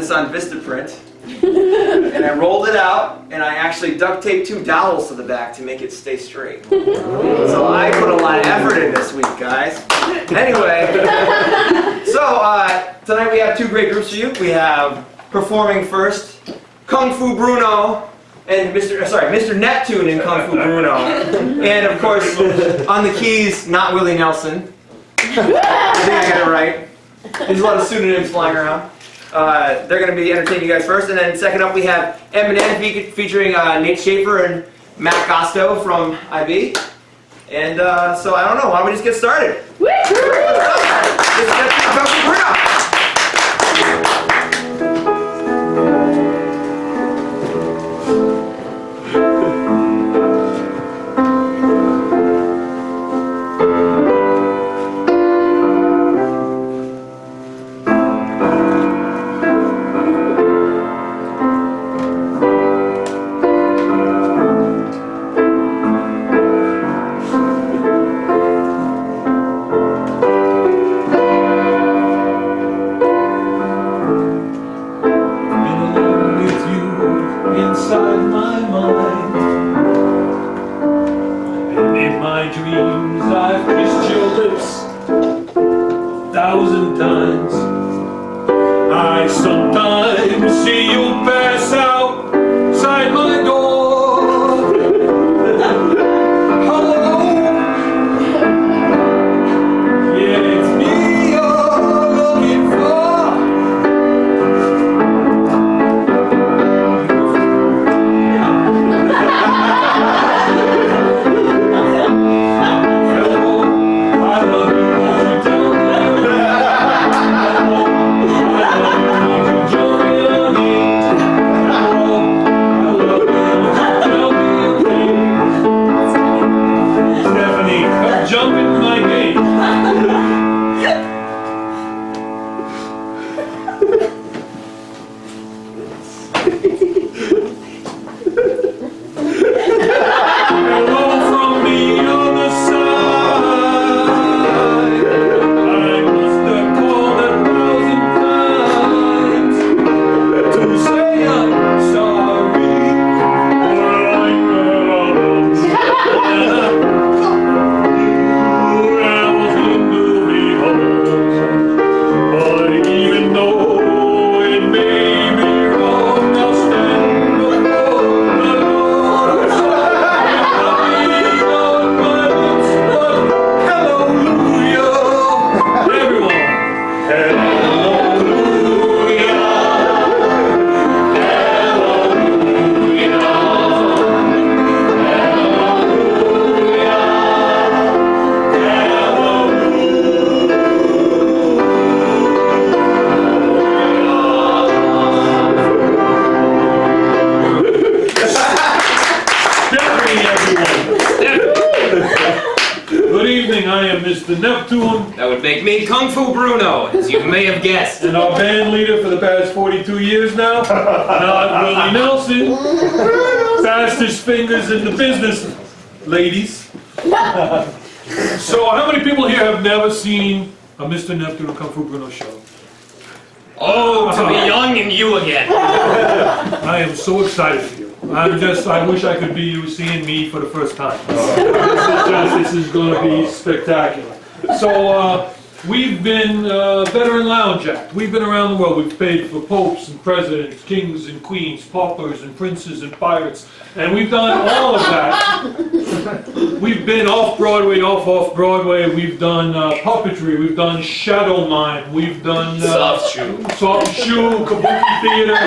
this on Vistaprint. And I rolled it out, and I actually duct taped 2 dowels to the back to make it stay straight. So I put a lot of effort in this week, guys. Anyway, so tonight we have 2 great groups for you. We have performing first, Kung Fu Bruno and Mr. Neptune in Kung Fu Bruno. And of course, on the keys, not Willie Nelson. I think I got it right. There's a lot of pseudonyms flying around. They're going to be entertaining you guys first, and then second up we have Eminem featuring Nate Schaefer and Matt Costo from IB. And so I don't know, why don't we just get started? Let's get Bruno. Mr. Neptune. That would make me Kung Fu Bruno, as you may have guessed. And our band leader for the past 42 years now, not Willie Nelson. Fastest fingers in the business, ladies. So how many people here have never seen a Mr. Neptune Kung Fu Bruno show? Oh, to be young and you again. I am so excited for you. I wish I could be you seeing me for the first time. This is going to be spectacular. So we've been Veteran Lounge Act. We've been around the world. We've paid for popes and presidents, kings and queens, paupers and princes and pirates. And we've done all of that. We've been off-Broadway, off-Broadway. We've done puppetry. We've done shadow mime. We've done soft shoe, kabuki theater.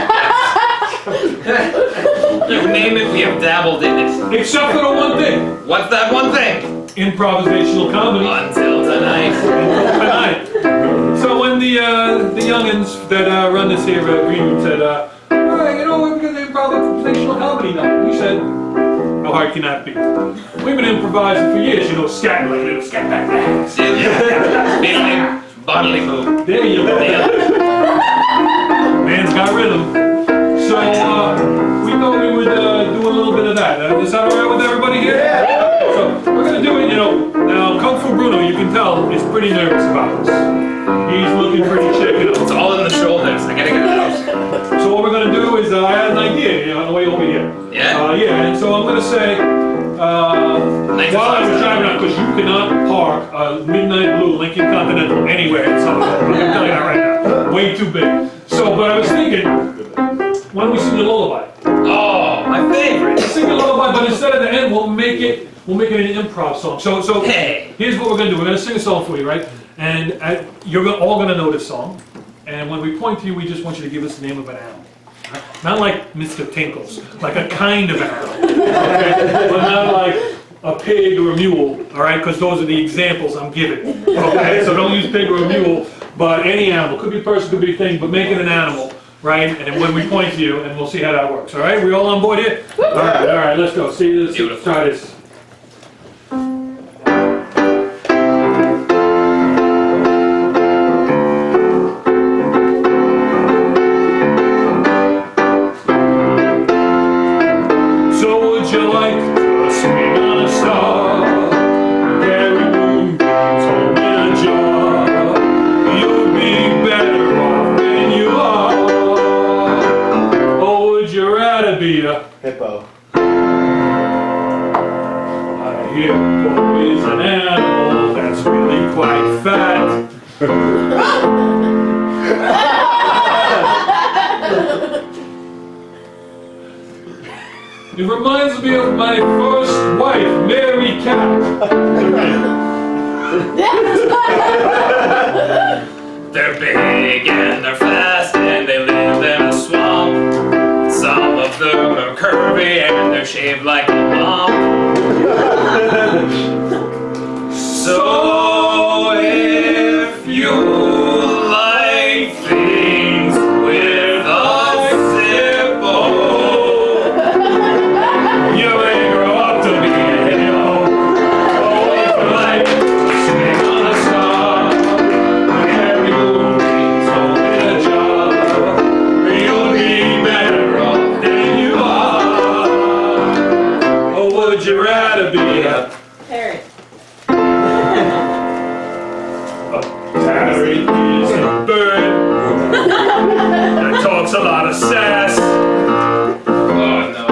You name it, we have dabbled in it. Except for the one thing. What's that one thing? Improvisational comedy. Until tonight. So when the youngins that run this here green room said, you know, we're going to improvisational comedy now. We said, how hard can that be? We've been improvising for years, you know, scat like little scat back. Yeah. Bodily move. There you go. Man's got rhythm. So we thought we would do a little bit of that. Is that alright with everybody here? Yeah. So we're going to do it, you know. Now, Kung Fu Bruno, you can tell, is pretty nervous about this. He's looking pretty shaken up. It's all in the shoulders. I gotta get it out. gonna say, while I was driving out, because you cannot park a midnight blue Lincoln Continental anywhere in Somerset. I'm telling you that right now. Way too big. So, but I was thinking, why don't we sing the lullaby? Oh, my favorite. Sing the lullaby, but instead of the end, we'll make it an improv song. So Hey. here's what we're gonna do. We're gonna sing a song for you, right? And you're all gonna know this song. And when we point to you, we just want you to give us the name of an animal. Not like Mr. Tinkles, like a kind of animal. Okay? But not like a pig or a mule, all right? Because those are the examples I'm giving. Okay? So don't use pig or a mule, but any animal. Could be a person, could be a thing, but make it an animal, right? And then when we point to you, and we'll see how that works, all right? We all on board here? All right, let's go. See this. Beautiful. Try this. Hippo. I hear is an animal that's really quite fat. It reminds me of my first wife, Mary Cat. They're big and they're fast and they live in a swamp. Some of them are curvy and they're shaped like a lump. So if you like things with a zippo, you may grow up to be a hero. Oh, if you like to swing on a star, carry moonbeams home in a jar, you'll be better off than you are. Or would you rather be a Parrot. parrot? Is a bird that talks a lot of sass. Oh no.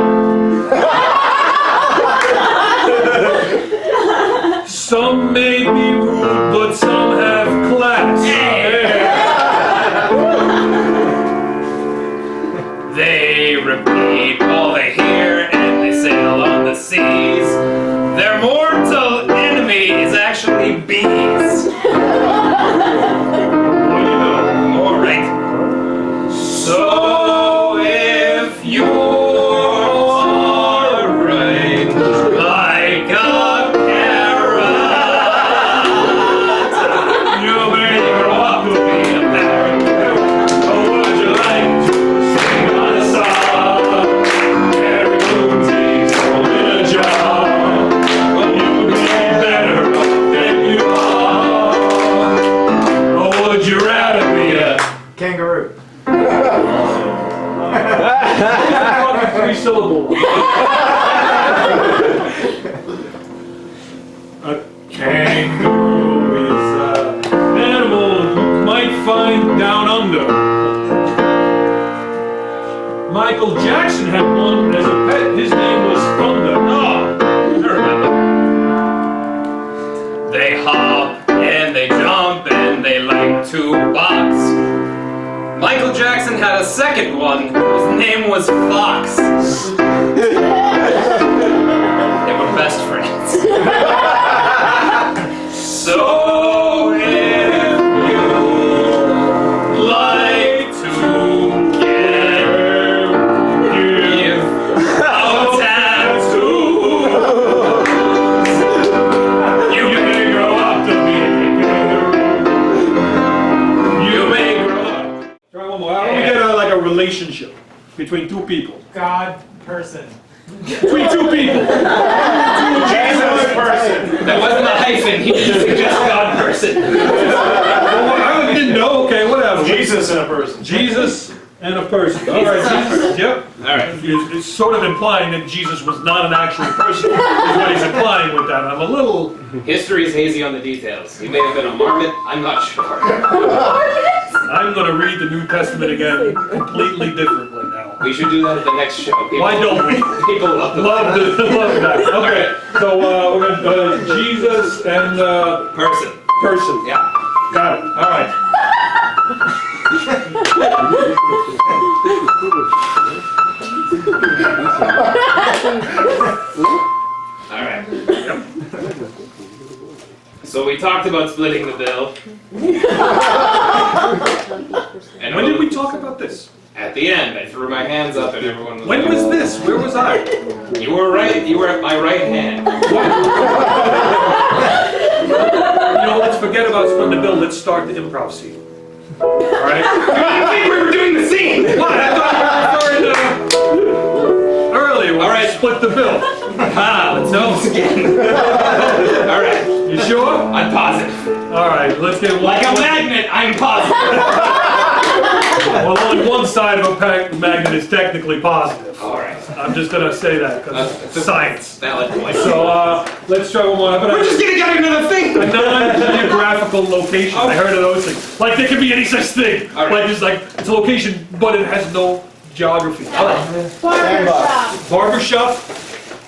Some may be rude, but some have class. They repeat all they hear and they sail on the seas. Their mortal enemy is actually bees. What do you know? All right. So if you're right, like a carrot, you may grow up to be a parrot. Or would you like to sing on a song? Carry moonbeams home in a jar. Well, you'd be better off than you are. Or would you rather be a Kangaroo. Three-syllable. A kangaroo is an animal you might find down under. Michael Jackson had one as a pet. His name was Thunder. Oh, I remember. They hop and they jump and they like to box. Michael Jackson had a second one. His name was Fox. They were best friends. So if you like to give out tattoos, you may grow up to be a kangaroo. You may grow up. Try one more. How do we get like a relationship between two people? God person. Between two people. Jesus person. That wasn't a hyphen, he just God person. Well, I didn't know. Okay, whatever. Jesus and a person. Jesus and a person. All right, Jesus. Yep. Alright. It's sort of implying that Jesus was not an actual person. Is what he's implying with that. I'm a little. History is hazy on the details. He may have been a marmot, I'm not sure. I'm going to read the New Testament again completely differently now. We should do that at the next show. People, Why don't we? People love the Love that. Okay, so we're gonna Jesus and person. person. Yeah. Got it. All right. All right. So we talked about splitting the bill. And When did we talk about this? At the end, I threw my hands up and everyone was. When was this? Where was I? You were right. You were at my right hand. You know, let's forget about splitting the bill. Let's start the improv scene. All right. I think we were doing the scene. What? I thought we were referring to earlier. All right, split the bill. Let's do this again. All right. You sure? I'm positive. All right, let's get Like a magnet, I'm positive. Well, only one side of a magnet is technically positive. All right. I'm just gonna say that because it's science. Valid point. So let's try one more. We're just gonna get another thing. A non-geographical location. I heard of those things. Like there could be any such thing. All right. Like it's a location, but it has no geography. Barbershop. Barbershop.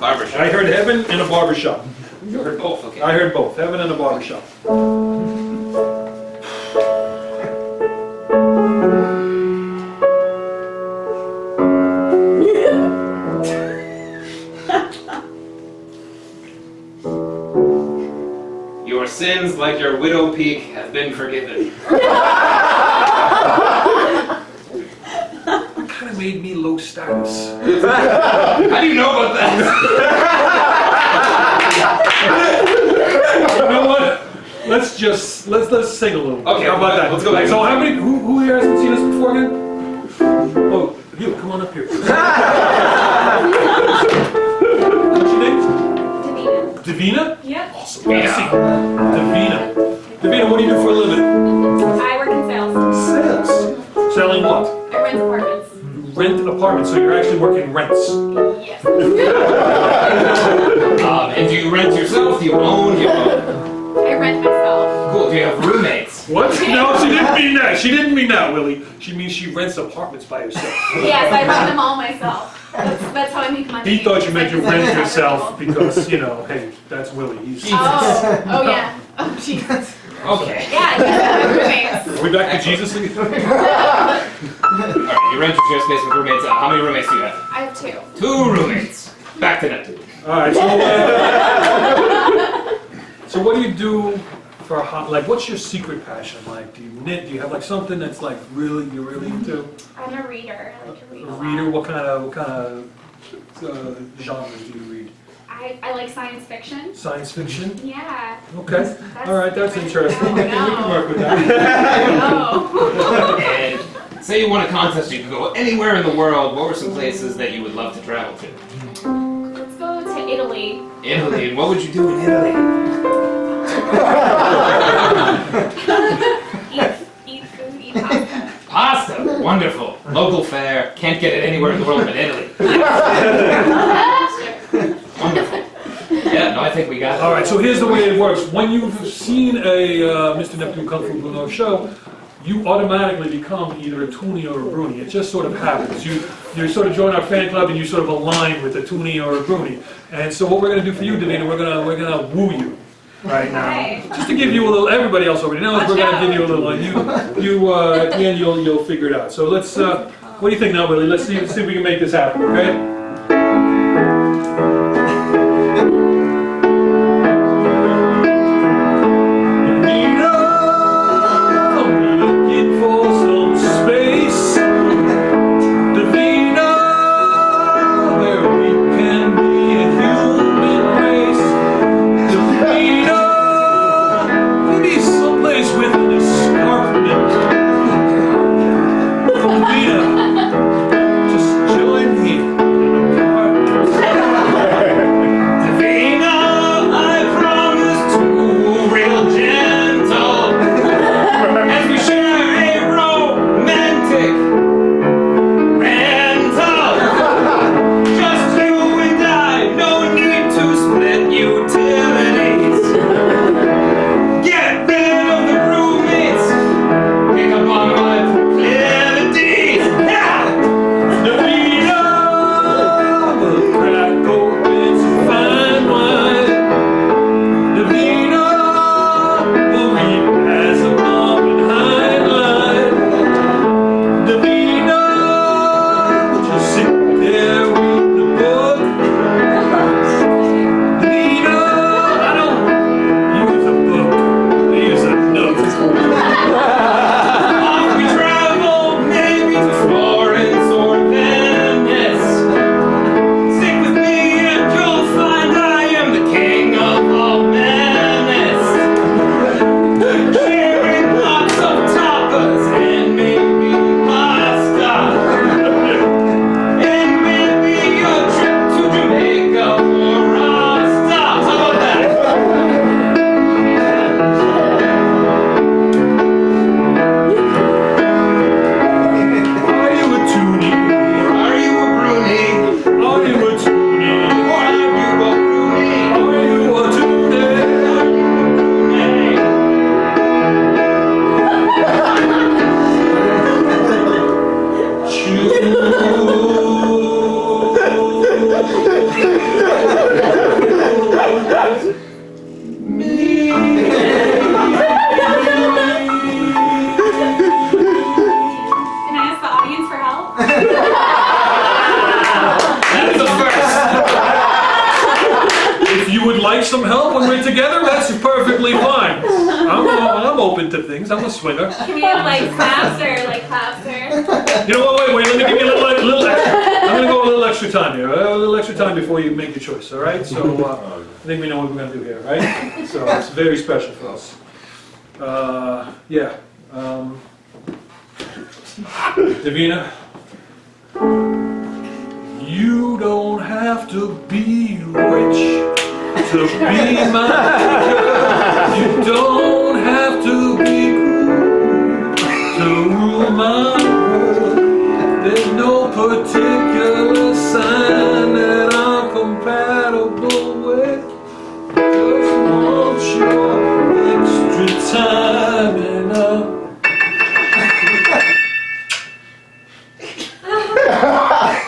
I heard heaven and a barbershop. You heard both. Okay. I heard both. Heaven and a barbershop. Your sins, like your widow peak, have been forgiven. Kind of made me low status. How do you know about that? You know what? Let's sing a little. Okay, How about that? let's go back. So how many? Who here hasn't seen us before again? Oh, you come on up here. What's your name? Davina. Davina? Yep. Awesome. Yeah. Davina. Davina, what do you do for a living? I work in sales. Sales. Selling what? I rent apartments. Rent apartments. So you're actually working rents. Yes. And do you rent yourself? Do you own your own? I rent myself. Cool. Do you have roommates? What? No, she didn't mean that. She didn't mean that, Willie. She means she rents apartments by herself. Yes, I rent them all myself. That's how I make money. He thought you meant you rent Other yourself people. because, you know, hey, that's Willie. He's. Oh yeah. Oh Jesus. Okay. Yeah, you have roommates. Are we back to Jesus again? All right. You rent your share space with roommates. How many roommates do you have? I have 2. 2 roommates. Back to Neptune. All right. So what do you do for what's your secret passion? Like, do you knit? Do you have like something that's like you're really into? I'm a reader. I like to read A a lot. reader? What kind of genres do you read? I like science fiction. Science fiction? Yeah. Okay. All right, that's interesting. Oh, We can work with that. No. And say you won a contest, you could go anywhere in the world. What were some places that you would love to travel to? Let's go to Italy. Italy. And what would you do in Italy? Eat food, eat pasta. Pasta. Wonderful. Local fare. Can't get it anywhere in the world but Italy. Wonderful. Yeah, no, I think we got it. All right, so here's the way it works. When you've seen a Mr. Neptune Kung Fu Bruno show, you automatically become either a Toonie or a Bruni. It just sort of happens. You sort of join our fan club and you sort of align with a Toonie or a Bruni. And so what we're going to do for you, Davina, we're gonna woo you right now. Okay. Just to give you a little. Everybody else already knows. We're going to give you a little. And you at the end you'll figure it out. So let's. What do you think now, Willie? Let's see if we can make this happen. Okay. Just join me in a like some help when we're together, that's perfectly fine. I'm open to things. I'm a swinger. Can we have like claps or? You know what? Wait. Let me give you a little extra. I'm gonna go a little extra time here. A little extra time before you make your choice. All right? So I think we know what we're gonna do here, right? So it's very special for us. Yeah. Davina, you don't have to be rich to be mine. You don't have to be cool to rule my world. There's no particular sign that I'm compatible with. Just want your extra time and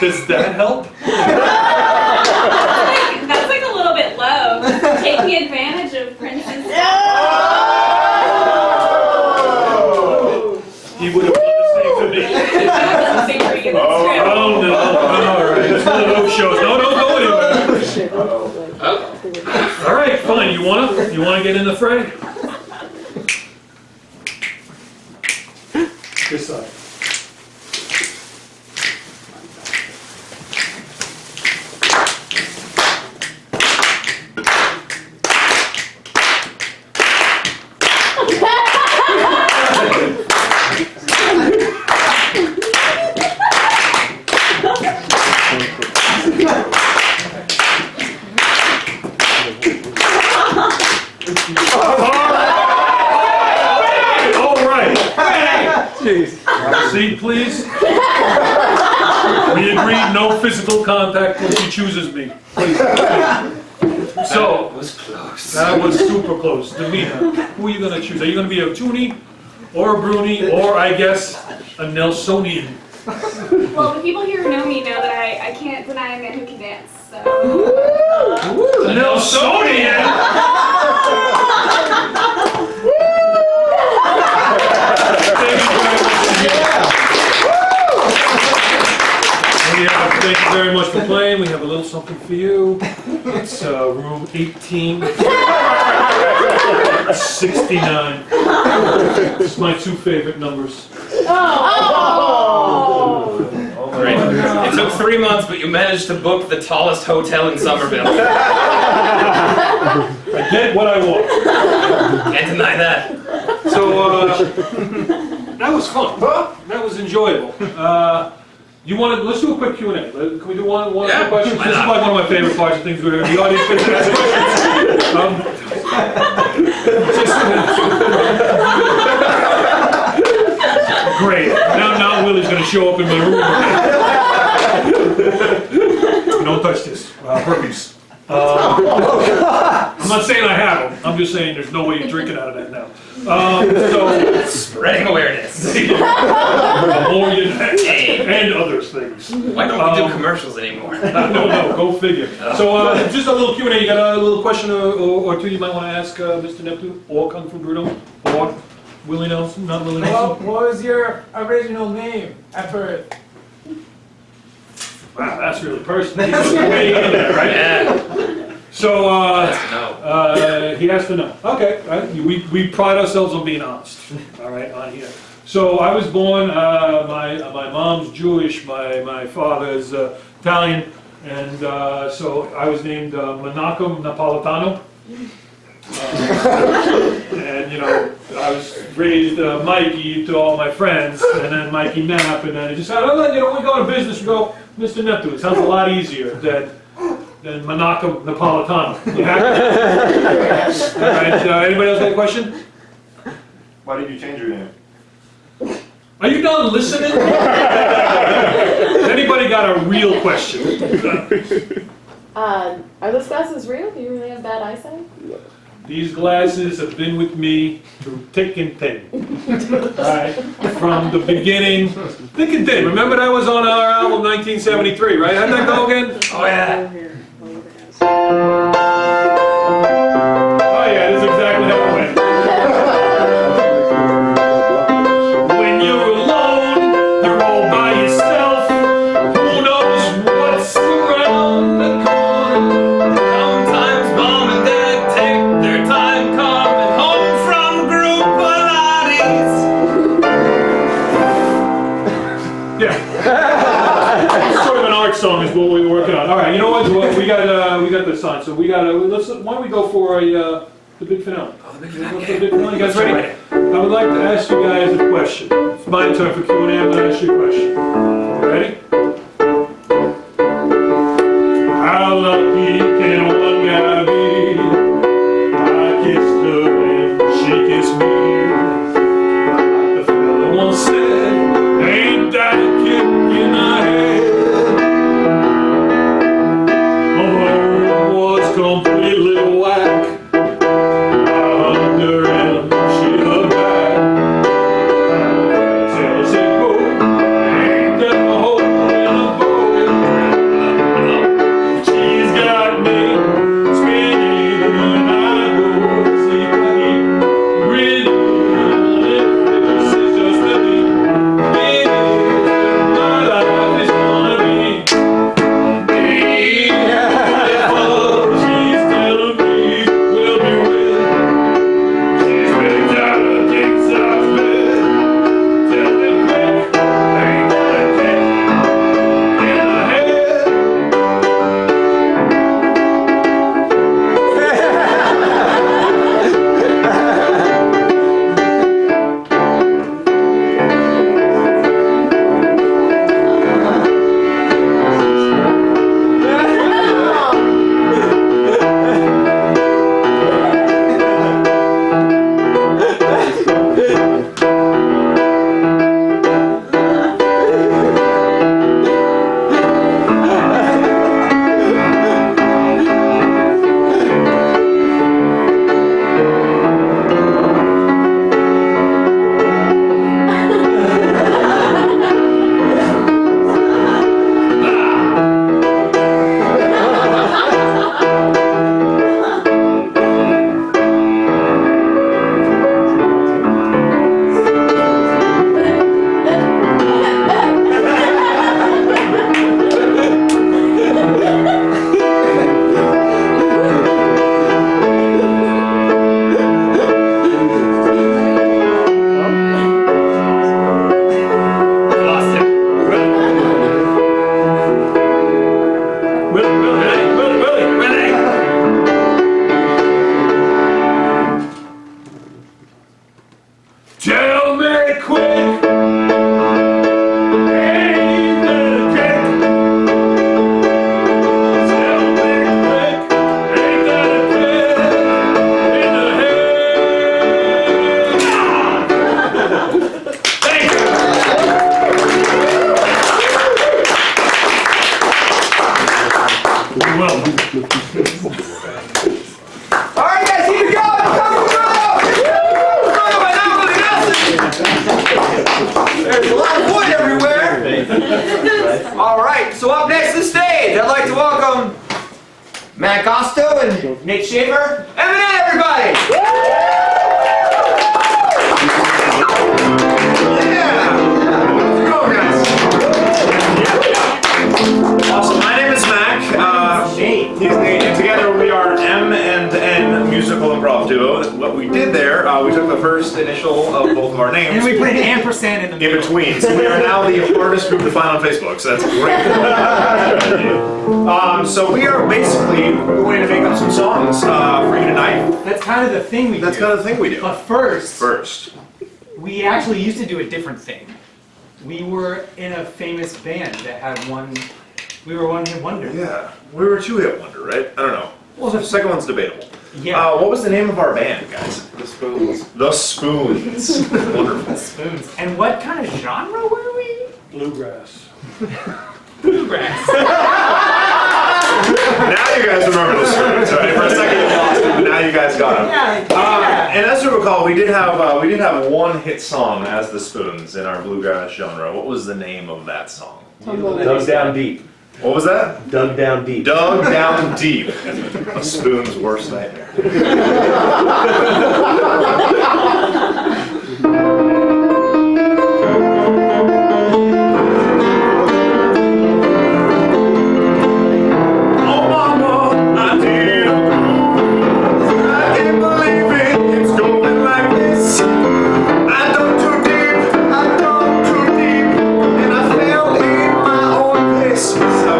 Does that help? That's like a little bit low. Taking advantage of Prince's. He would have done the same to me. That doesn't seem pretty good. That's true. Oh no! All right, it's one of those shows. No, don't go anywhere. All right, fine. You wanna get in the fray? This side. Seat, please. We agreed no physical contact when she chooses me. Please. So, That was close. that was super close. Davina, who are you going to choose? Are you going to be a Toonie, or a Bruni, or I guess a Nelsonian? Well, the people here who know me know that I can't deny a man who can dance. So. A Nelsonian? Thank you very much for playing. We have a little something for you. It's room 18. 69. It's my two favorite numbers. Great. It took 3 months, but you managed to book the tallest hotel in Somerville. I get what I want. Can't deny that. So, that was fun. That was enjoyable. Let's do a quick Q&A. Can we do one Yeah, quick question? why This is not? like one of my favorite parts of things where the audience gets to ask questions. Great. Now Willie's going to show up in my room. Don't touch this. Herpes. I'm not saying I have them. I'm just saying there's no way you're drinking out of that now. Spreading awareness. Ammonia and other things. Why don't we do commercials anymore? No, go figure. So just a little Q&A. You got a little question or two you might want to ask Mr. Neptune or Kung Fu Bruno or Willie Nelson, not Willie Well, Nelson? what was your original name at birth? Wow, that's really personal. He's way in there, right? Yeah. So No. he has to know. Okay, right. We pride ourselves on being honest. All right, on here. So I was born. My mom's Jewish. My father is Italian, and so I was named Menachem Napolitano. And I was raised Mikey to all my friends, and then Mikey Nap, and then I just said, when we go to business, we go Mr. Neptune. It sounds a lot easier than Menachem Napolitano. You happy? All right. Anybody else got a question? Why did you change your name? Are you done listening? Has anybody got a real question? Are those glasses real? Do you really have bad eyesight? These glasses have been with me through thick and thin. Alright? From the beginning. Thick and thin. Remember that was on our album 1973, right? How'd that go again? Oh yeah. Oh yeah, that's exactly how it went. When you're alone, you're all by yourself. Who knows what's around the corner? Sometimes mom and dad song is what we're working on. All right, you know what? Well, we got this on, so we got let's. Why don't we go for the big finale? Oh, the big You finale. guys ready? I would like to ask you guys a question. It's my turn for Q&A. I'm going to ask you a question. Ready? How lucky can one guy be? I kissed her and she kissed me. Like the fella once said, ain't that a kick in the head? Although it was completely whack, I hugged her and she hugged back. Till I said, go, ain't that a hole in a bow? She's got me spinning when I go to sleep. I keep grinning, this is just a beat. My life is gonna be beautiful. She's telling me we'll be with. She's picked out a king-size bed. Tell me quick, ain't that a kick in the head? Lost him. Willie. Tell me quick, ain't that a kick? Tell me quick, ain't that a kick in the head? Thank you. You're welcome. All right, guys, here we go. Come on, Bruno, and Emily Nelson. There's a lot of wood everywhere. All right, so up next to the stage, I'd like to welcome Matt Costo and Nate Schaefer. Eminem, everybody. Awesome. My name is Mac. He's Nate, and together we are M&N Musical Improv Duo. What we did there, we took the first initial of both of our names. And we put an ampersand in the in between. So we are now the hardest group to find on Facebook. So that's great. So we are basically going to make up some songs for you tonight. That's kind of the thing we That's do. kind of the thing we do. But first, we actually used to do a different thing. We were in a famous band that had we were one-hit wonder. Yeah, we were a two-hit wonder, right? I don't know. Well, the second one's debatable. Yeah. What was the name of our band, guys? The Spoons. The Spoons. Wonderful. Spoons. And what kind of genre were we? Bluegrass. Bluegrass. Now you guys remember the Spoons, right? For a second you lost it, but now you guys got them. Yeah. And as you recall, we did have one hit song as the Spoons in our bluegrass genre. What was the name of that song? Dug down deep. What was that? Dug down deep. Dug Down Deep. A spoon's worst nightmare. Oh mama, I did a groove. I can't believe it, it's going like this. I dug too deep, and I fell in my own piss. So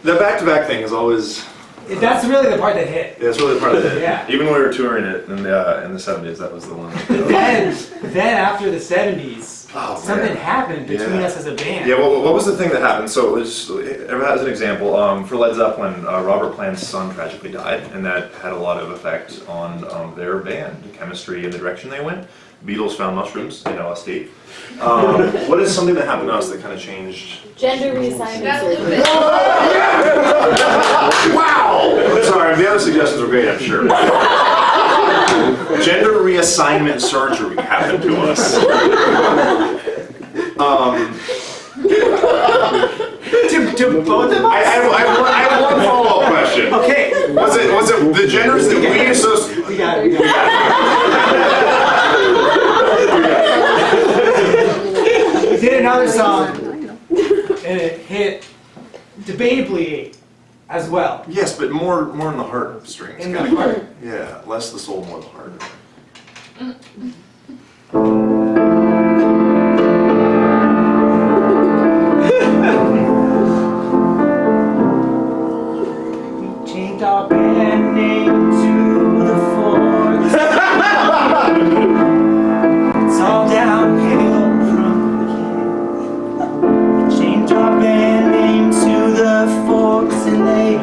The back-to-back thing is always. That's really the part that hit. Yeah, it's really part of it. Yeah. Even when we were touring it in the 70s, that was the one. Then after the 70s, something happened between us as a band. Yeah, well, what was the thing that happened? So, as an example, for Led Zeppelin, Robert Plant's son tragically died, and that had a lot of effect on their band, the chemistry and the direction they went. Beatles found mushrooms in LSD. What is something that happened to us that kind of changed? Gender reassignment That's surgery. Wow! Sorry, the other suggestions were great, I'm sure. Gender reassignment surgery happened to us. To both of us? I have one follow-up question. Okay. Was it the genders that we associate? We got it. We did another song, and it hit debatably 8 as well. Yes, but more in the heart strings. In the heart. Yeah, less the soul, more the heart. Changed our band name to the Forks. It's all downhill from here. Changed our band name to the Forks, and they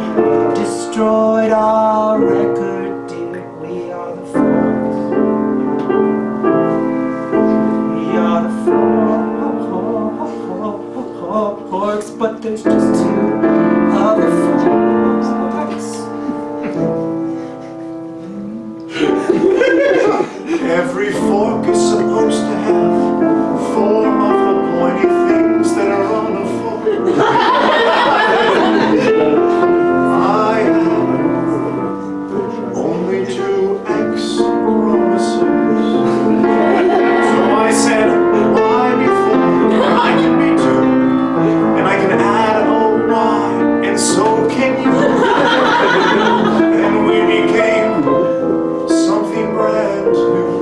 destroyed our record deal. We are the Forks. We are the Forks, but there's just 2 of the Forks. Every fork is supposed to have 4 of the pointy things that are on a fork. I have only 2 X chromosomes. So I said, why before? I can be 2, and I can add an old Y, and so can you. And we became something brand new.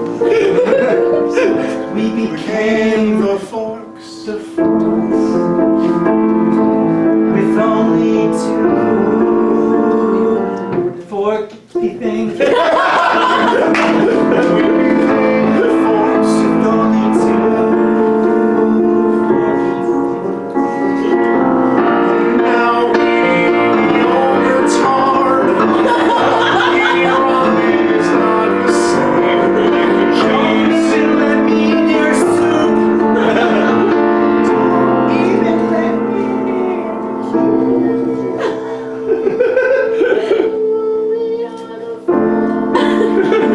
We became the Forks. the Forks with only 2 forky things. We became the Forks. With only 2 Now we know it's hard. Iran is not the same. We can change. and let me in your soup. Don't even let me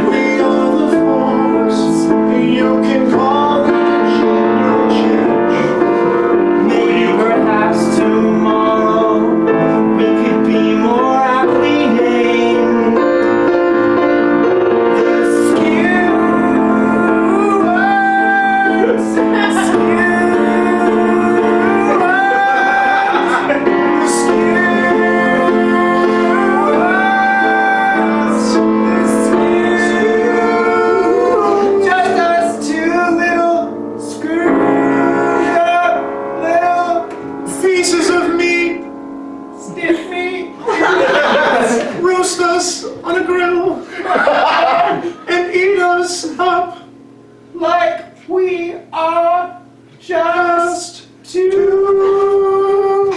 We are the Forks. You can call it change. Maybe perhaps tomorrow we could be more aptly named the Skewers. Just us 2 little screwed up little Pieces of meat, stiff meat. roast us on a grill, and eat us up Like we are just 2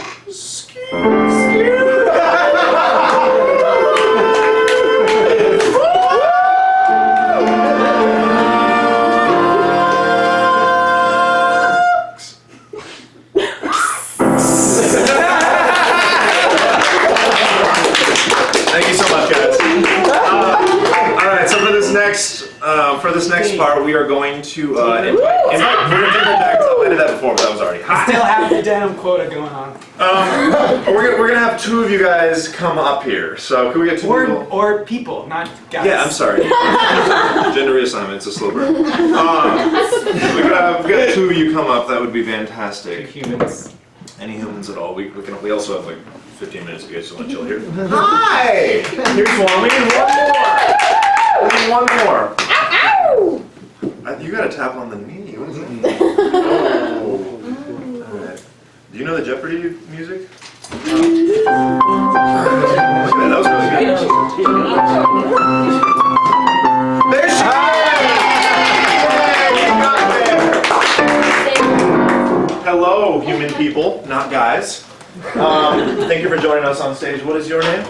Thank you so much, guys. All right, so for this next part, we are going to invite. We're going to take it back. I did that before, but that was already hot. Still have the denim quota going on. We're gonna have 2 of you guys come up here. So can we get 2 people? Or people, not guys. Yeah, I'm sorry. Gender reassignment, it's a slow burn. We got 2 of you come up. That would be 2 fantastic. humans. Any humans at all? We also have like 15 minutes if you guys just want to chill here. Hi! Here's one. We need one more. You gotta tap on the knee. What is it? Oh. All right. Do you know the Jeopardy music? That was really good. There she is! Yay, we got there. Hello, human people, not guys. Thank you for joining us on stage. What is your name?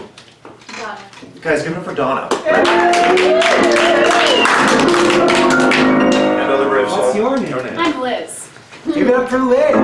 Donna. Guys, give it up for Donna. And other brave soul. What's your name? I'm Liz. Give it up for Liz.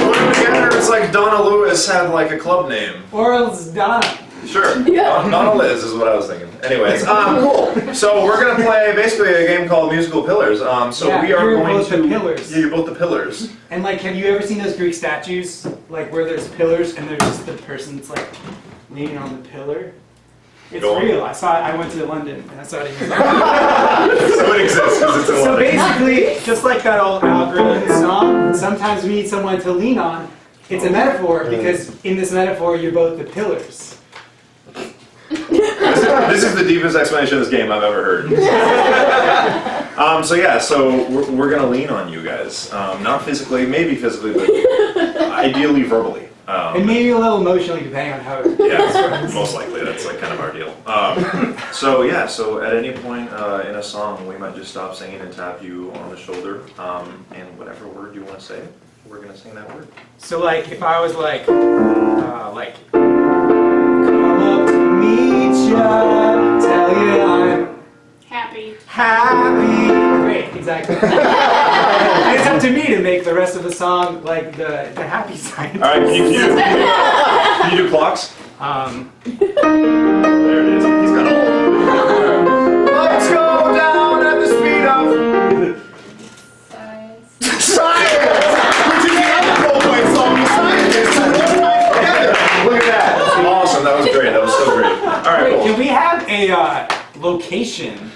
Put them together, it's like Donna Lewis had like a club name. Or else Donna. Sure. Donna Liz is what I was thinking. Anyways, cool. So we're gonna play basically a game called Musical Pillars. So Yeah, we are you're going both to. the pillars. Yeah, you're both the pillars. And like, have you ever seen those Greek statues? Like where there's pillars and there's just the person that's like leaning on the pillar? It's Go on. real. I saw it. I went to London and I saw it. So it exists because it's in So London. basically, just like that old Al Green song, sometimes we need someone to lean on. It's a metaphor because in this metaphor, you're both the pillars. This is the deepest explanation of this game I've ever heard. So yeah, so we're gonna lean on you guys. Not physically, maybe physically, but ideally verbally. And maybe a little emotionally, depending on how. Yeah, most likely. That's like kind of our deal. So yeah, so at any point in a song, we might just stop singing and tap you on the shoulder, and whatever word you want to say, we're gonna sing that word. So like, if I was like, come up to meet ya, tell you I'm Happy. happy. Great, exactly. And it's up to me to make the rest of the song like the happy side. All right, can you do clocks? Um, There it is. He's got all. Let's go down at the speed of Size. science, which is the other Coldplay song, Scientist. Look at that. Awesome. That was great. That was so great. All right, wait, cool. can we have a location?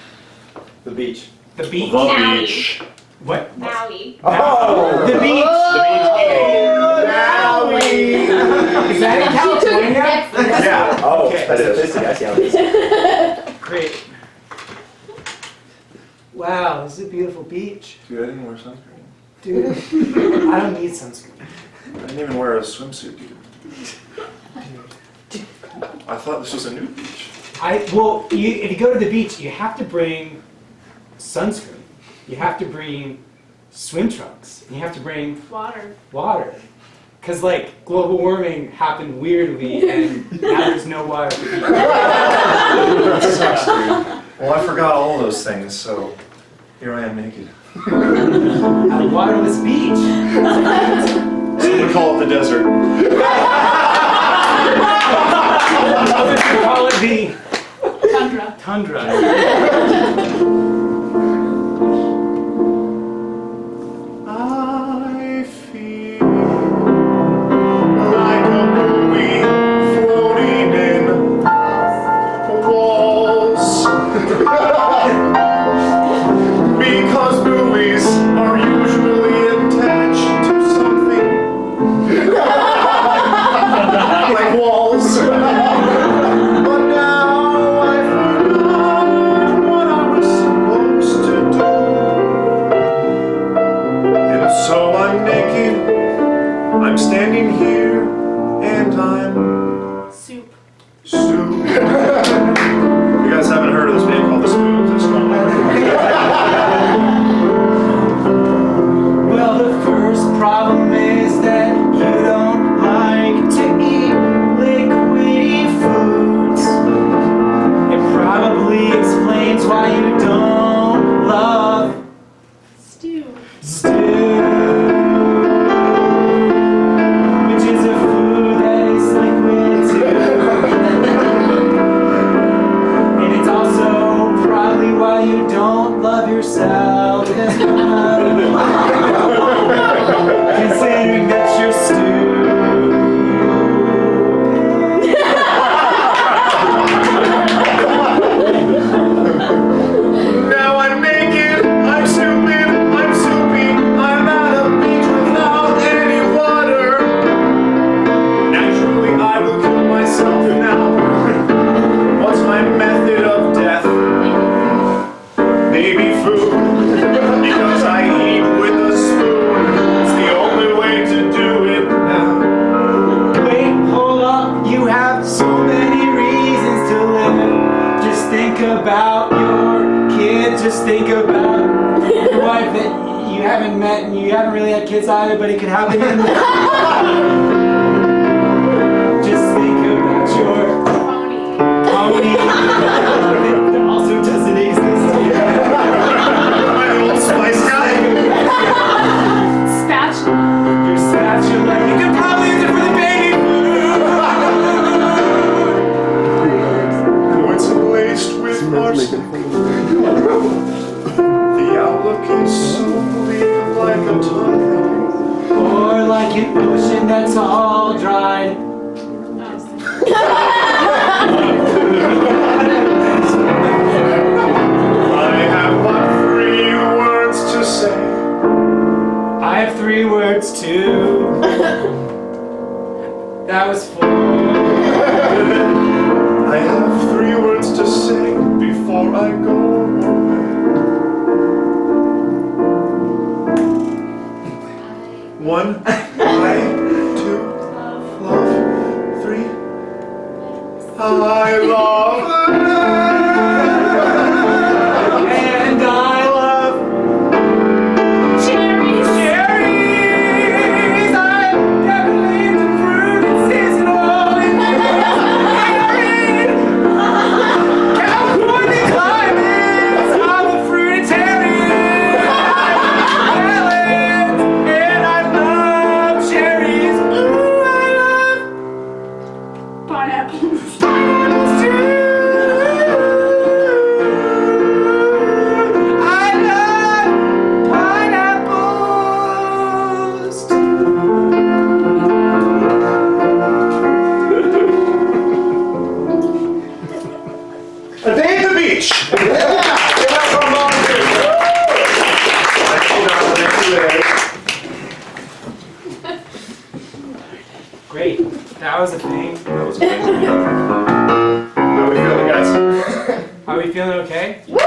The beach. The beach. The Maui. beach. What? Maui. Oh! The beach. Maui. Is that in California? Yeah. Oh, Okay. specificity. I see how it is. Great. Wow, this is a beautiful beach. Dude, I didn't wear sunscreen. Dude, I don't need sunscreen. I didn't even wear a swimsuit, dude. I thought this was a nude beach. If you go to the beach, you have to bring sunscreen. You have to bring swim trunks. And you have to bring Water. water. Because, like, global warming happened weirdly, and now there's no water. Sucks, dude. Well, I forgot all those things, so here I am naked. At a waterless beach. So we call it the desert. Others would call it the Tundra. tundra. I feel like a buoy floating in walls. Because buoys are usually attached to something like walls. But now I forgot what I was supposed to do. And so I'm naked, I'm standing here, and I'm Soup. Soup. You guys haven't heard of this band called The Spoons? It's strong. Well, the first problem is that you don't like to eat liquidy foods. It probably explains why you don't love Stew. stew, which is a food that is liquid too. And it's also probably why you don't love yourself as much. Considering that you're Now I'm naked, I'm stupid, I'm soupy, I'm at a beach without any water. Naturally, I will kill myself now. What's my method of death? Maybe food, because I eat with a spoon. It's the only way to do it. your wife that you haven't met and you haven't really had kids either, but it could happen in the Just think about your pony that also doesn't exist. My old spice guy. Spatula. Your spatula, you could probably use it for the baby food. It's laced with arsenic. The outlook is so bleak like a tundra. Or like an ocean that's all dried. I have but 3 words to say. I have 3 words too. That was 4. I have 3 words to say before I go away. 1, I, 2, love, 3, I love And I love Cherries. cherries. I'm definitely into fruit and seasonal. California climates. I'm a fruitarian. And I love cherries. Ooh, I love Pineapples. pineapples too. I love pineapples A day at the beach. Great. That was a thing. That was amazing. How we feeling, guys? Are we feeling okay? Getting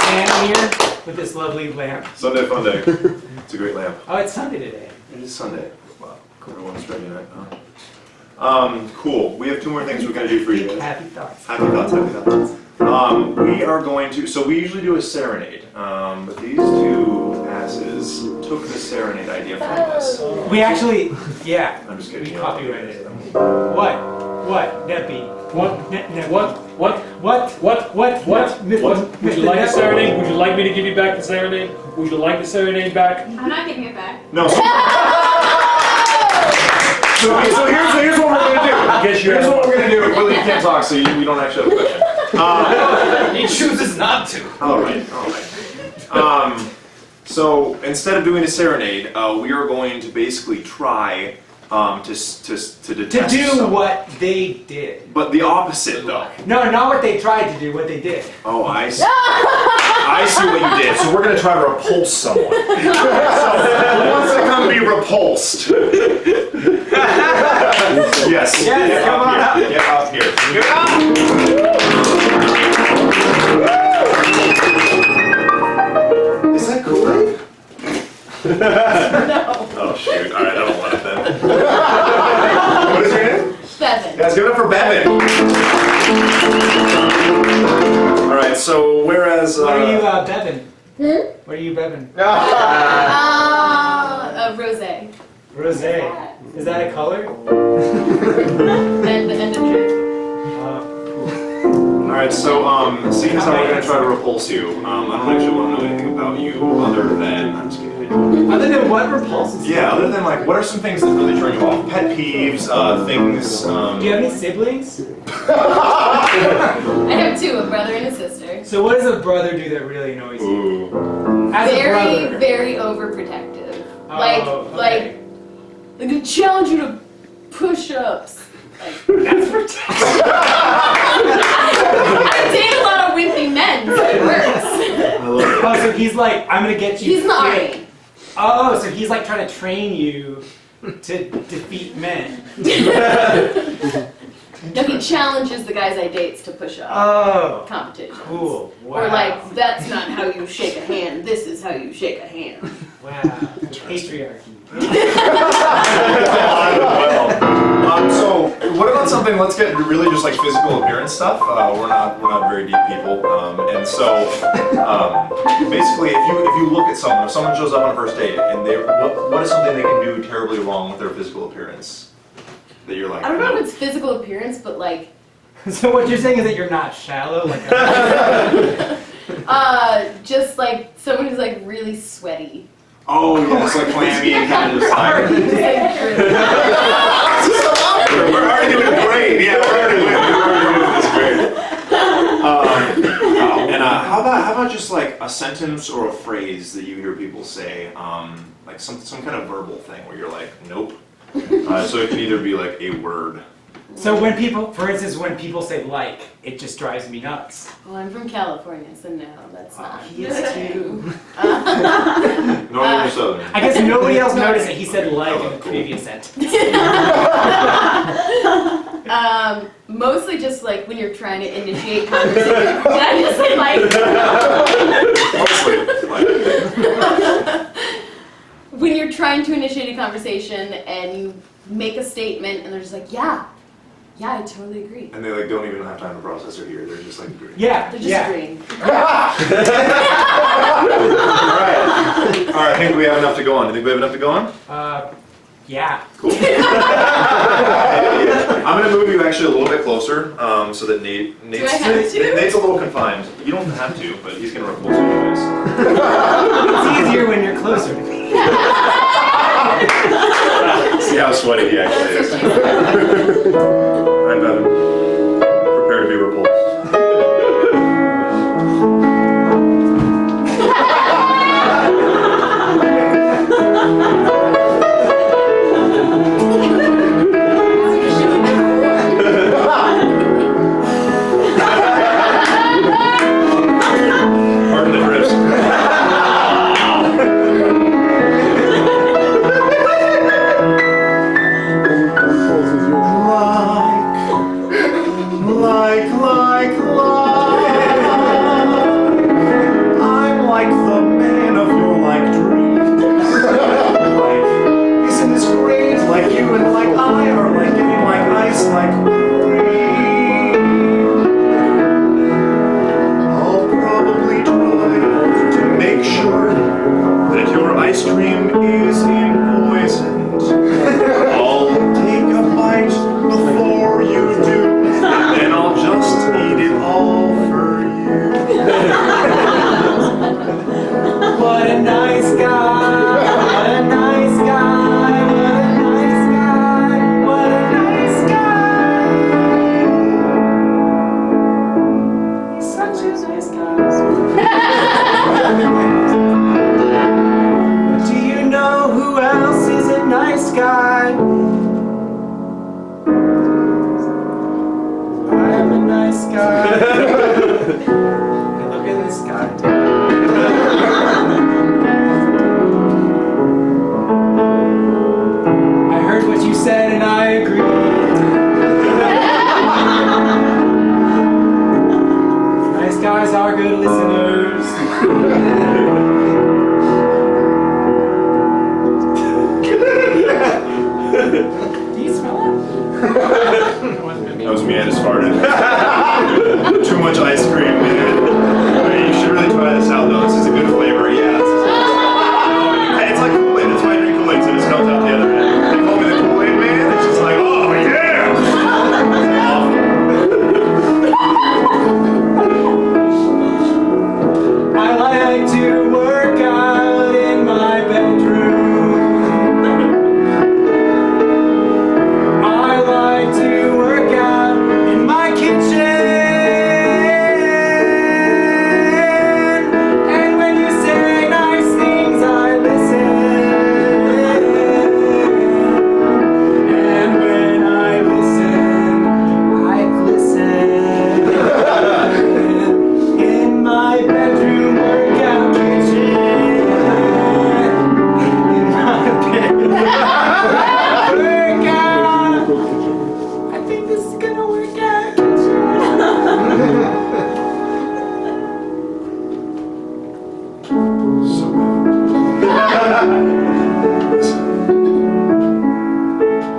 stand here with this lovely lamp. Sunday fun day. It's a great lamp. Oh, it's Sunday today. It is Sunday. Wow. Everyone's ready tonight. Cool. We have 2 more things we're gonna do for you guys. Happy thoughts. Happy thoughts, happy thoughts. We are going to, so we usually do a serenade, but these 2 asses took the serenade idea from us. We actually, yeah. I'm just We kidding. copyrighted it. What? Neppy. What? What? Would you like a serenade? Would you like me to give you back the serenade? Would you like the serenade back? I'm not giving it back. No. So here's what we're gonna do. Here's what we're gonna do. Willie, you can't talk, so you don't actually have a question. He chooses not to. All right. So instead of doing a serenade, we are going to basically try to detest To do someone. what they did. But the opposite, though. No, not what they tried to do, what they did. Oh, I see. I see what you did. So we're gonna try to repulse someone. So who wants to come be repulsed? Yes. Yes, come on up. Get up here. Is that Kool-Aid? No. Oh shoot! All right, I don't want it then. What is your name? Bevan. Guys, give it up for Bevan. All right. So whereas. What are you, Bevan? Hmm? What are you, Bevan? Rosé. Rosé. Is that a color? And a drink. All right. So seeing as how we're gonna try to repulse you, I don't actually want to know anything about you other than I'm just kidding. Other than what repulses you? Yeah. Other than like, what are some things that really turn you off? Pet peeves, things. Do you have any siblings? I have 2, a brother and a sister. So what does a brother do that really annoys you? Ooh. As a Very, brother. very overprotective. Oh, like okay. I challenge you to push-ups. Like, That's protective. I date a lot of wimpy men, so it works. Oh, so he's like, I'm gonna get you. He's in the fit. army. Oh, so he's like trying to train you to defeat men. No, he challenges the guys I date to push up Oh, competitions. cool. Wow. Or like, that's not how you shake a hand, this is how you shake a hand. Wow. Patriarchy. So what about want something, let's get really just like physical appearance stuff. We're not very deep people, and so basically, if you look at someone, if someone shows up on a first date and what is something they can do terribly wrong with their physical appearance that you're like? I don't know if it's physical appearance, but like. So what you're saying is that you're not shallow, like. Just like someone who's like really sweaty. Oh yeah, it's like clammy and kind of just like. We're already doing great. Yeah, we're already doing this great. And how about just like a sentence or a phrase that you hear people say, like some kind of verbal thing where you're like, nope. So it can either be like a word. So when people, for instance, when people say like, it just drives me nuts. Well, I'm from California, so no, that's not. He is too. Northern or southern? I guess nobody else noticed that he said like in the previous sentence. Mostly just like when you're trying to initiate conversation. Did I just say like? Mostly. When you're trying to initiate a conversation and you make a statement and they're just like, yeah, I totally agree. And they like don't even have time to process or hear. They're just like agreeing. Yeah, They're just agreeing. All right. I think we have enough to go on. Do you think we have enough to go on? Yeah. Cool. I'm gonna move you actually a little bit closer, so that Nate's Do I have to? Nate's a little confined. You don't have to, but he's gonna repulse you anyways. It's easier when you're closer to me. See how sweaty he actually is. I'm Bevan. Prepare to be repulsed. Pardon the drips. I'm like the man of your like dreams. Like, isn't this great? Like you and like I are like getting like ice like cream. I'll probably try to make sure that your ice cream isn't poisoned. I'll take a bite before you do. And I'll just eat it all for you. What a nice guy. What a nice guy. What a nice guy. What a nice guy. He's such a nice guy. Do you know who else is a nice guy? I am a nice guy. And look at this guy. I heard what you said and I agree. Nice guys are good listeners. Do you smell it? That was me, I just farted. Too much ice cream, man. You should really try this out though. This is a good flavor, yeah. It's like Kool-Aid, that's why I drink Kool-Aid, so it just comes out the other end. They call me the Kool-Aid man, it's just like, oh yeah! I like to work out in my bedroom. I like to work out in my kitchen. And when you say nice things, I listen. And when I listen, I glisten. In my bedroom workout kitchen. In my bedroom workout. I think this is gonna work out.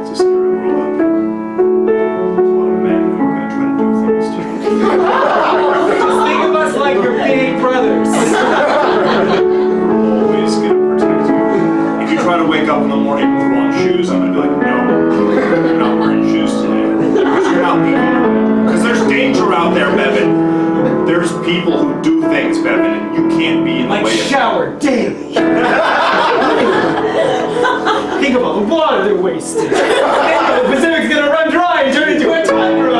Just give it a roll up. clean Like away. shower daily. Think of all the water they're wasting. The Pacific's gonna run dry and turn into a tundra.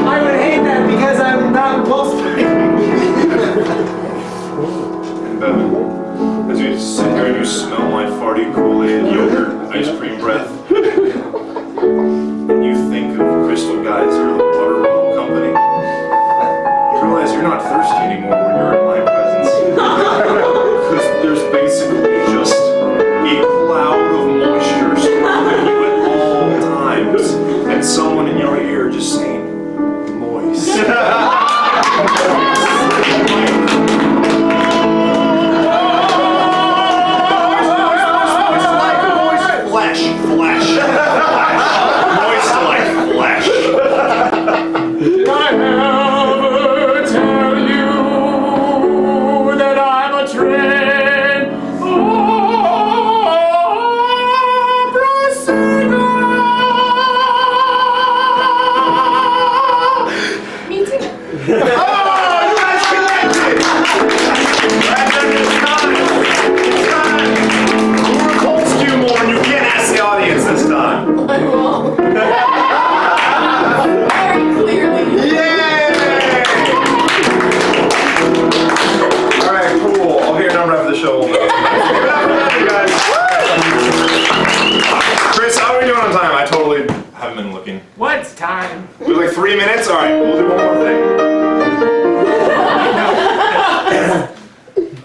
I would hate that because I'm not pulsating. And as you sit here and you smell my farty Kool-Aid, yogurt, ice cream breath, and you think of Crystal Geyser, the water bottle company, you realize you're not thirsty anymore when you're in my presence. Because there's basically just a cloud of moisture surrounding you at all times, and someone in your ear just saying, moist. Flesh. Moist like flesh. Did I ever tell you that I'm a trend? Me too. Oh, you guys connected! It's time. Who calls you more and you can't ask the audience this time? I will. Very clearly. Yay! Alright, cool. I'll get your number after the show. We'll know. Give it up for that, you guys. Chris, how are we doing on time? I totally haven't been looking. What's time? We have like 3 minutes? Alright, we'll do one more thing.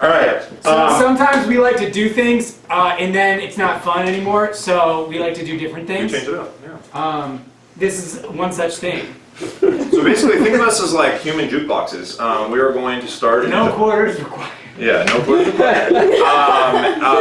Alright. Sometimes we like to do things and then it's not fun anymore, so we like to do different You things. change it up, yeah. This is one such thing. So basically, think of us as like human jukeboxes. We are going to start. No quarters required. Yeah, no quarters required.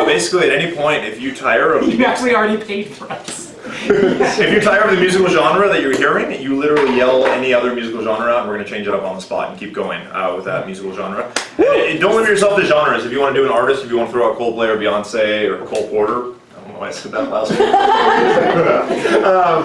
Basically, at any point, if you tire of You actually already paid for us. if you tire of the musical genre that you're hearing, you literally yell any other musical genre out, and we're going to change it up on the spot and keep going with that musical genre. And don't limit yourself to genres. If you want to do an artist, if you want to throw out Coldplay or Beyonce or Cole Porter, I don't know why I said that last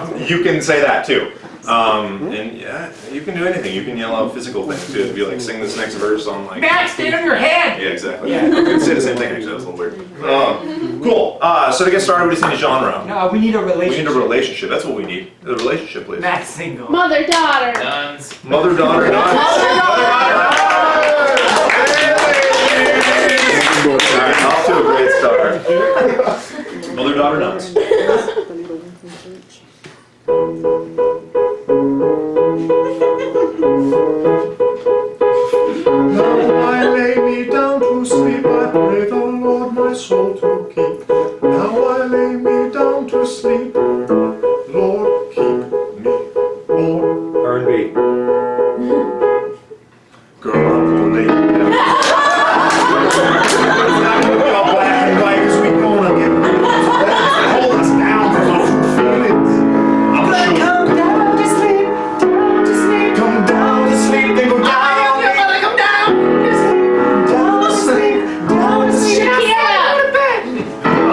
one. You can say that too. And yeah, you can do anything. You can yell out physical things too. Be like, sing this next verse on like. Back, stand on your head! Yeah, exactly. Yeah. You can say the same thing actually. That's a little weird. Cool. So to get started, we just need a genre. No, we need a We relationship. need a relationship. That's what we need. A relationship, please. Matt's single. Mother, daughter. Nuns. Mother, daughter, nuns. Alright, off to a great start. Mother, daughter, nuns. Now I lay me down to sleep, I pray the Lord my soul to keep. Now I lay me down to sleep, Lord keep me warm. R&B. Girl, I'm gonna lay you down. It's not gonna be all black and white, 'cause we gonna get hold us down from our true feelings. I'm sure. Come down to sleep, Come down to sleep, then go down.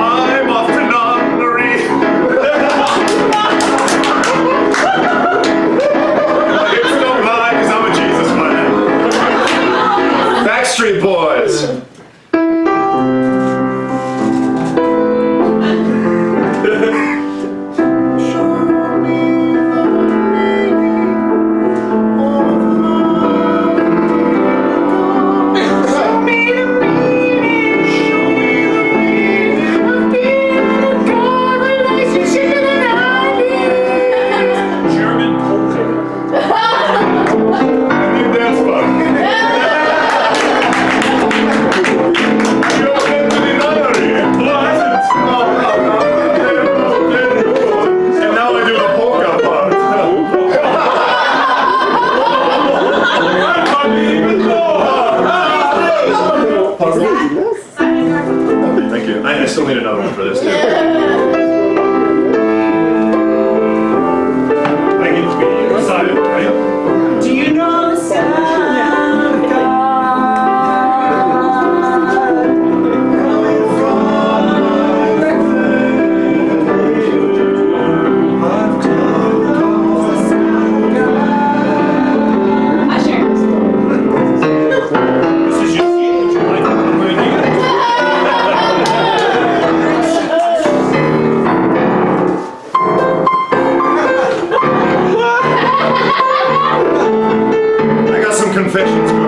I'm off to nunnery. It's no lie, 'cause I'm a Jesus man. Backstreet Boys. German polka. That's fun. confessions go?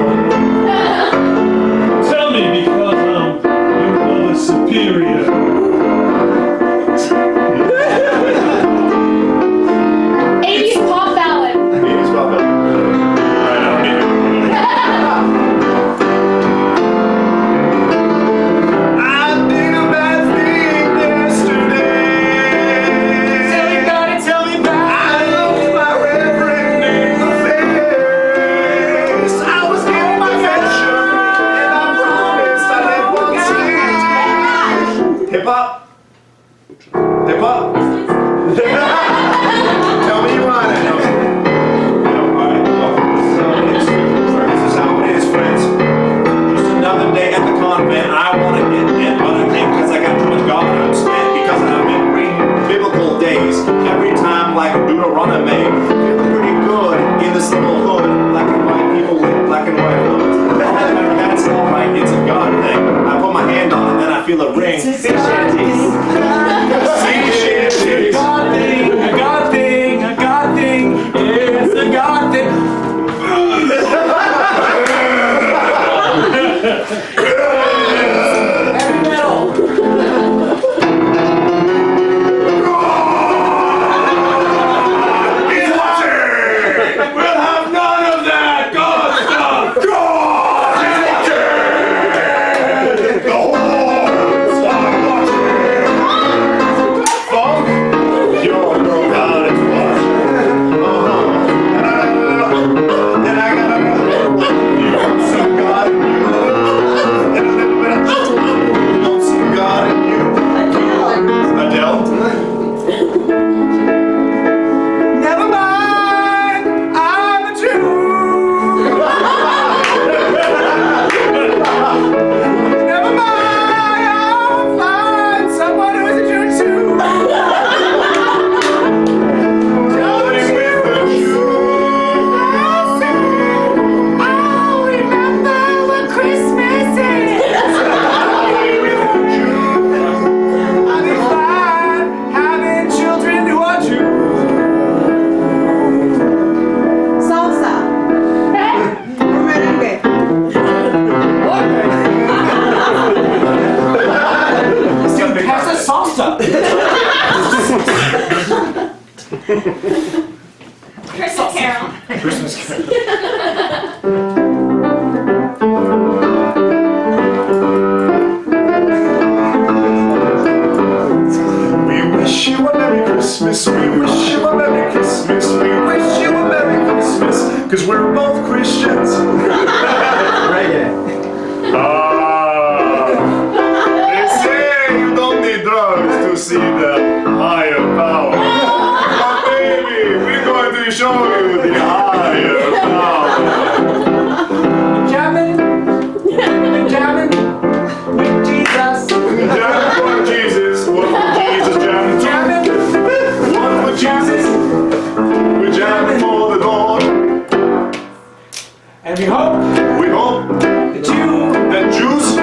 Tell me, because I'm your mother's superior. 80s pop ballad. 80s pop ballad. I did a bad thing yesterday. Tell me about it, tell me about I lost my reverend in the face. I was given my confession, and I promised I never would see. Hip hop. Hip hop. Tell me you want it. Alright, this is how it is, friends. Just another day at the convent. I want to get in, but I think because I got too much God I'm spent because I've been reading biblical days. Every time like Deuteronomy. Feeling pretty good in this little hood. Black and white people with black and white hoods. That's alright, it's a God thing. I put my hand on it, then I feel a ring. Sea shanties. Sea shanties. God thing, a God thing, a God thing. It's a God thing. Heavy metal. He's watching! We'll have none of that God stuff! God is watching! The horns are watching! Funk, your God is watching! And I gotta some God in you. And a little bit of some God in you. Adele? Never mind, I'm a Jew. Never mind, I'll find someone who's a Jew too. Going with the Jews. I'll remember what Christmas is. Going with the Jews. I'll be fine having children who are Jews. Salsa. Merengue. Pass the salsa. Christmas Carol. Christmas Carol. We wish you a Merry Christmas. We wish you a Merry Christmas. We wish you a Merry Christmas. Cause we're both Christians. Reggae. They say you don't need drugs to see the higher power. But baby, we're going to show you the higher power. Jamming with Jesus. Jam for Jesus. What would Jesus jam to? What would Jesus? We jam for the Lord. And we hope We hope that you that Jews